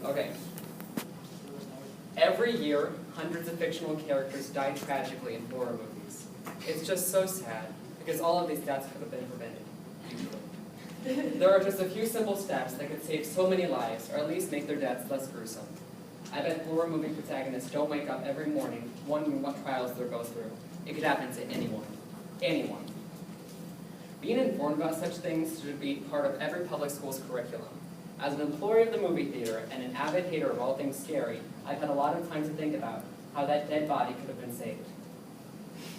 Okay. Every year, hundreds of fictional characters die tragically in horror movies. It's just so sad, because all of these deaths could have been prevented, usually. There are just a few simple steps that could save so many lives, or at least make their deaths less gruesome. I bet horror movie protagonists don't wake up every morning wondering what trials they'll go through. It could happen to anyone. Anyone. Being informed about such things should be part of every public school's curriculum. As an employee of the movie theater and an avid hater of all things scary, I've had a lot of time to think about how that dead body could have been saved.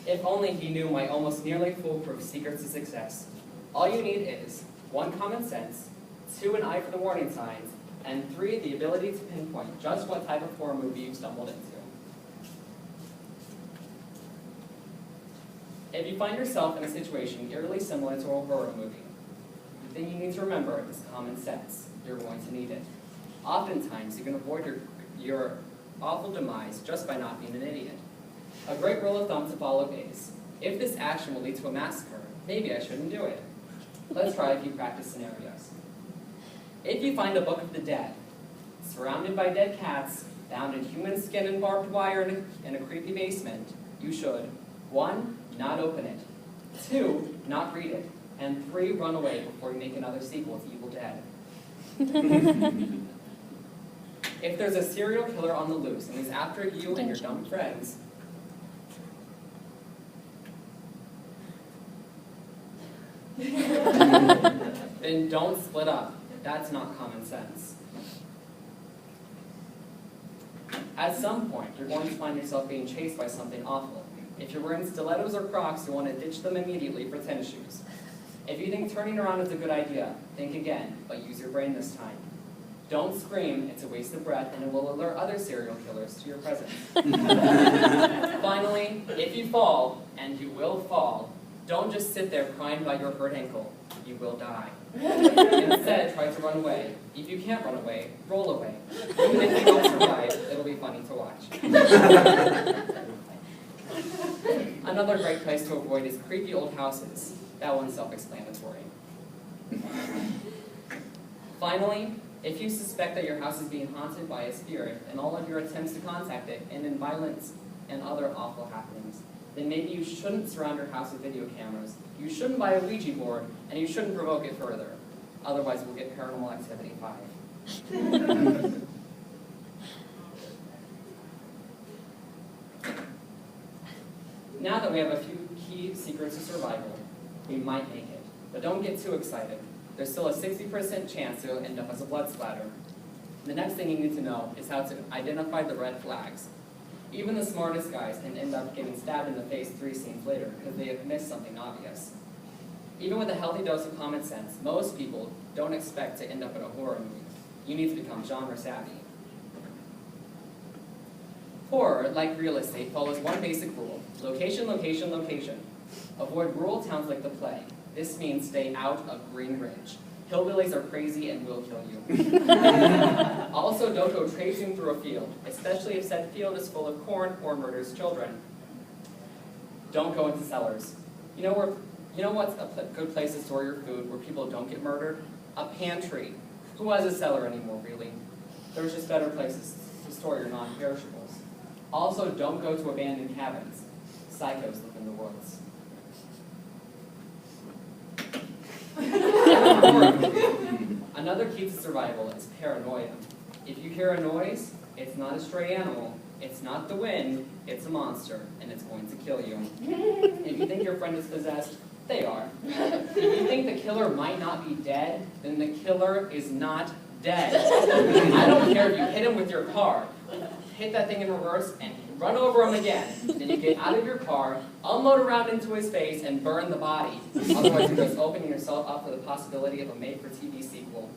If only he knew my almost nearly foolproof secrets to success. All you need is 1, common sense, 2, an eye for the warning signs, and 3, the ability to pinpoint just what type of horror movie you've stumbled into. If you find yourself in a situation eerily similar to a horror movie, the thing you need to remember is common sense. You're going to need it. Oftentimes, you can avoid your awful demise just by not being an idiot. A great rule of thumb to follow is, if this action will lead to a massacre, maybe I shouldn't do it. Let's try a few practice scenarios. If you find a Book of the Dead, surrounded by dead cats, bound in human skin and barbed wire in a creepy basement, you should 1, not open it, 2, not read it, and 3, run away before you make another sequel to Evil Dead. If there's a serial killer on the loose and he's after you and your dumb friends, then don't split up. That's not common sense. At some point, you're going to find yourself being chased by something awful. If you're wearing stilettos or Crocs, you want to ditch them immediately for tennis shoes. If you think turning around is a good idea, think again, but use your brain this time. Don't scream, it's a waste of breath, and it will alert other serial killers to your presence. Finally, if you fall, and you will fall, don't just sit there crying about your hurt ankle. You will die. Instead, try to run away. If you can't run away, roll away. Even if you don't survive, it'll be funny to watch. Another great place to avoid is creepy old houses. That one's self-explanatory. Finally, if you suspect that your house is being haunted by a spirit and all of your attempts to contact it end in violence and other awful happenings, then maybe you shouldn't surround your house with video cameras, you shouldn't buy a Ouija board, and you shouldn't provoke it further. Otherwise, we'll get Paranormal Activity 5. Now that we have a few key secrets to survival, we might make it. But don't get too excited. There's still a 60% chance you'll end up as a blood splatter. The next thing you need to know is how to identify the red flags. Even the smartest guys can end up getting stabbed in the face 3 scenes later because they have missed something obvious. Even with a healthy dose of common sense, most people don't expect to end up in a horror movie. You need to become genre savvy. Horror, like real estate, follows one basic rule: location, location, location. Avoid rural towns like the plague. This means stay out of Green Ridge. Hillbillies are crazy and will kill you. Also, don't go traipsing through a field, especially if said field is full of corn or murders children. Don't go into cellars. You know what's a good place to store your food where people don't get murdered? A pantry. Who has a cellar anymore, really? There's just better places to store your non-perishables. Also, don't go to abandoned cabins. Psychos live in the woods. Another key to survival is paranoia. If you hear a noise, it's not a stray animal, it's not the wind, it's a monster, and it's going to kill you. If you think your friend is possessed, they are. If you think the killer might not be dead, then the killer is not dead. I don't care if you hit him with your car. Hit that thing in reverse and run over him again. Then you get out of your car, unload around into his face, and burn the body. Otherwise, you're just opening yourself up for the possibility of a made-for-TV sequel.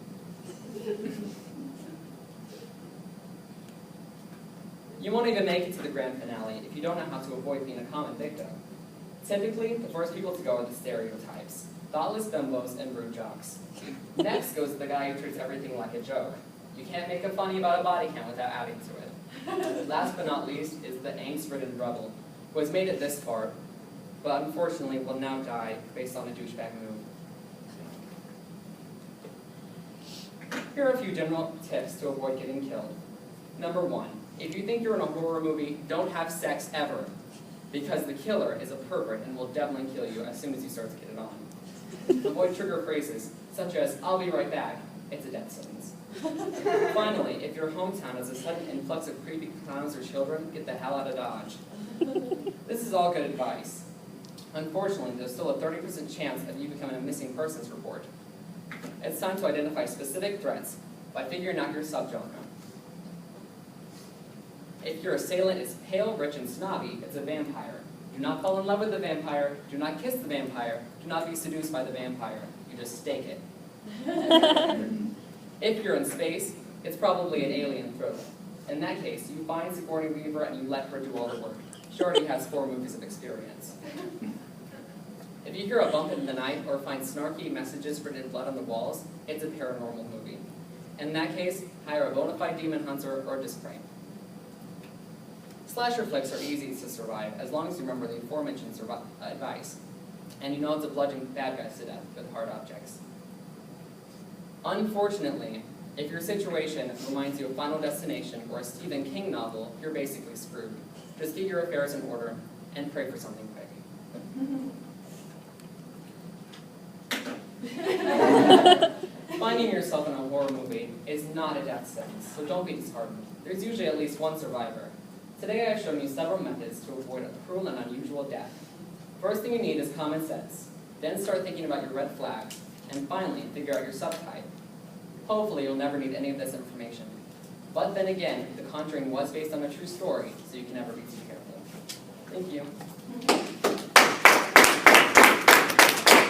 You won't even make it to the grand finale if you don't know how to avoid being a common victim. Typically, the first people to go are the stereotypes: thoughtless bimbos and rude jocks. Next goes the guy who treats everything like a joke. You can't make a funny about a body count without adding to it. Last but not least is the angst-ridden rebel, who has made it this far, but unfortunately will now die based on a douchebag move. Here are a few general tips to avoid getting killed. Number 1, if you think you're in a horror movie, don't have sex ever, because the killer is a pervert and will definitely kill you as soon as you start to get it on. Avoid trigger phrases, such as, "I'll be right back." It's a death sentence. Finally, if your hometown has a sudden influx of creepy clowns or children, get the hell out of Dodge. This is all good advice. Unfortunately, there's still a 30% chance of you becoming a missing persons report. It's time to identify specific threats by figuring out your subgenre. If your assailant is pale, rich, and snobby, it's a vampire. Do not fall in love with the vampire, do not kiss the vampire, do not be seduced by the vampire. You just stake it. If you're in space, it's probably an alien thriller. In that case, you find Sigourney Weaver and you let her do all the work. She already has 4 movies of experience. If you hear a bump in the night or find snarky messages written in blood on the walls, it's a paranormal movie. In that case, hire a bona fide demon hunter or just pray. Slasher flicks are easy to survive as long as you remember the aforementioned advice, and you know how to bludgeon bad guys to death with hard objects. Unfortunately, if your situation reminds you of Final Destination or a Stephen King novel, you're basically screwed. Just get your affairs in order and pray for something quick. Finding yourself in a horror movie is not a death sentence, so don't be disheartened. There's usually at least one survivor. Today I've shown you several methods to avoid a cruel and unusual death. First thing you need is common sense. Then start thinking about your red flags. And finally, figure out your subtype. Hopefully you'll never need any of this information. But then again, The Conjuring was based on a true story, so you can never be too careful. Thank you.